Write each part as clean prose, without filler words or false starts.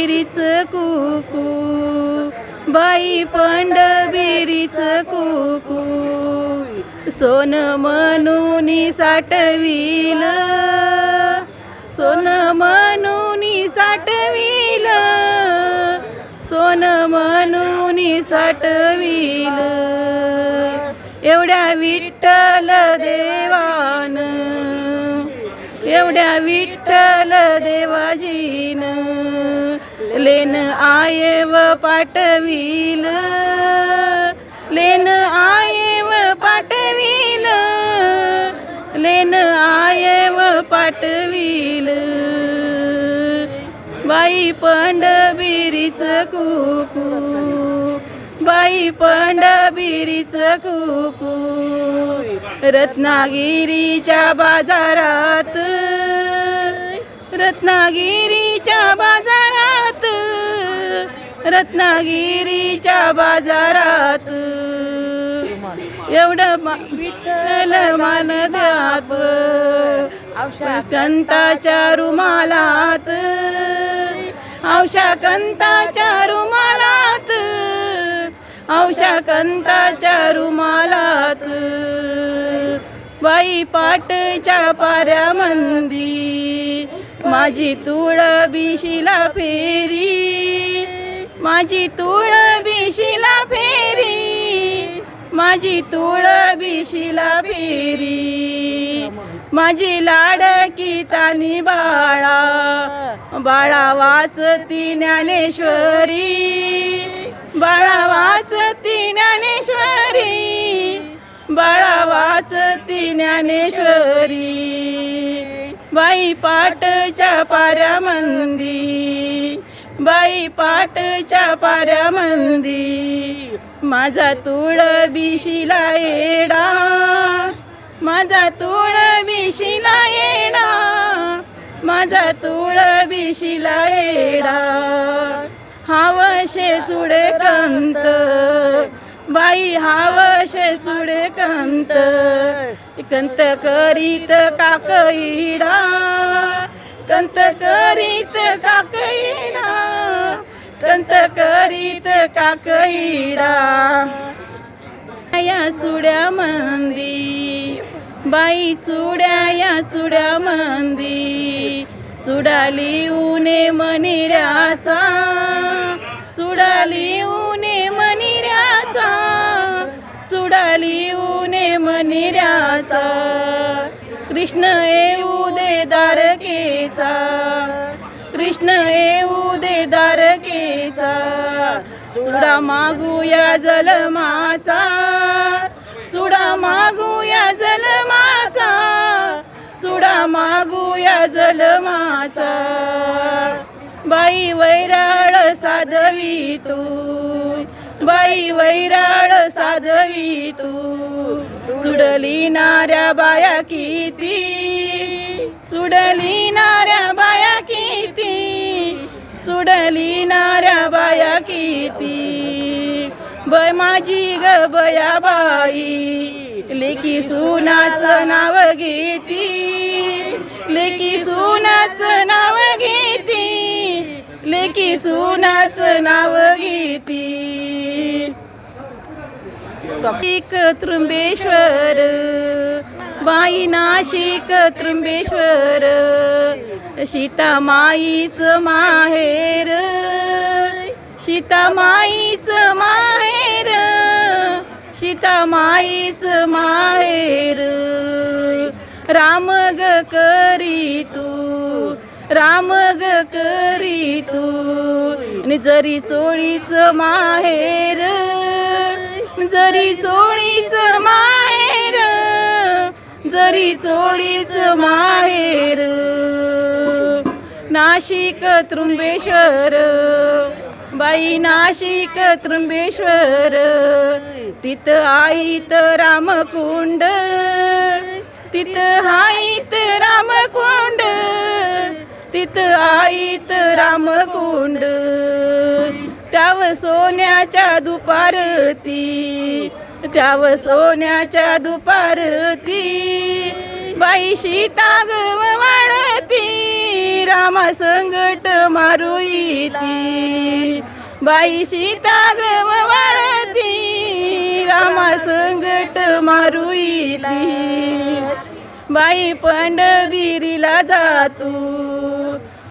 पंढरबिरीच कुकू, बाई पंढरबिरीच कुकू, सोन म्हणून साठविल, सोन म्हणून साठविल, सोन म्हणून साठविल, एवढ्या विठ्ठल देवान, एवढ्या विठ्ठल देवाजीन, लेन आयव पाठविल, लेन आयव पाठविल, लेन आयव पाठविल, बाई पंढरबिरीच कुकू, बाई पंढरबिरीच कुकू, रत्नागिरीच्या बाजारात, रत्नागिरीच्या बाजारात, रत्नागिरीच्या बाजारात, एवढं विठ्ठल मानद्यात, कंताच्या रुमालात, औषा कंताच्या रुमालात, औषा कंताच्या रुमालात, बाई पाटच्या पाऱ्यामंदी, माझी तुळ बिशीला फेरी, माझी तुळ बिशीला फेरी, माझी तुळ बिशीला फेरी, माझी लाडकी तानी बाळा, बाळा वाचती ज्ञानेश्वरी, बाळा वाचती ज्ञानेश्वरी, बाळा वाचती ज्ञानेश्वरी, बाई पाटच्या पाऱ्यामंदी, बाई पाटच्या पाऱ्यामंदी, माझा तुळ बिशीला येडा, माझा तुळ बिशीला येडा, माझा तुळ बिशीला येडा, हावशे चुडे कंत, बाई हावशे चुडे कंत, कंत करीत काकईडा, कंत करीत काकईडा, कंत करीत काकईडा, या चुड्यामंदी, बाई चुड्या या चुड्यामंदी, चुडाली ऊने मनिऱ्याचा, चुडाली ऊने मनिऱ्याचा, चुडाली ऊने मनिऱ्याचा, कृष्ण येऊ दे दारकेचा, कृष्ण येऊ दे दारकेचा, चुडा मागूया जलमाचा, चुडा मागूया जलमाचा, चुडा मागूया जलमाचा, बाई वैराळ साधवी तू, बाई वैराळ साधवी तू, चुडली नाऱ्या बाया किती, चुडली नाऱ्या बाया किती, चुडली नाऱ्या बाया किती, बै माझी ग बया बाई, लेकी सुनाचं नाव घेती, लेकी सुनाचं नाव घेती, लेकी सुनाचं नाव घेती, नाशिक त्र्यंबेश्वर, बाई नाशिक त्र्यंबेश्वर, सीता माईच माहेर, सीता माईच माहेर, सीता माईच माहेर, राम ग करी तू, राम ग करी तू, जरी चोळीच माहेर, जरी चोळीच माहेर, जरी चोळीच माहेर, नाशिक त्र्यंबेश्वर, बाई नाशिक त्र्यंबेश्वर, तिथं आईत रामकुंड, तिथं आईत रामकुंड, तिथं आईत रामकुंड, त्याव सोन्याच्या दुपारती, त्याव सोन्याच्या दुपारती, बाई सीता गव वाढती, रामा संगट मारू इती बाई सीता गव वाळती रामा संगट मारू इती बाई पंढरीला जातू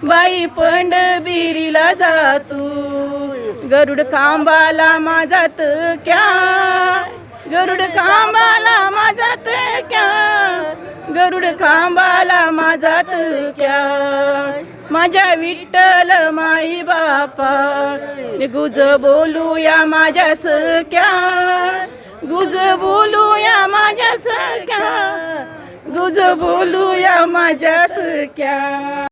बाई पंढरीला जातू गरुड खांबाला माझात क्या गरुड खांबाला माझात क्या गरुड खांबाला माझात क्या माझ्या विठ्ठल माई बापा गुज बोलूया माझ्या सख्या गुज बोलूया माझ्या सख्या गुज बोलूया माझ्या सख्या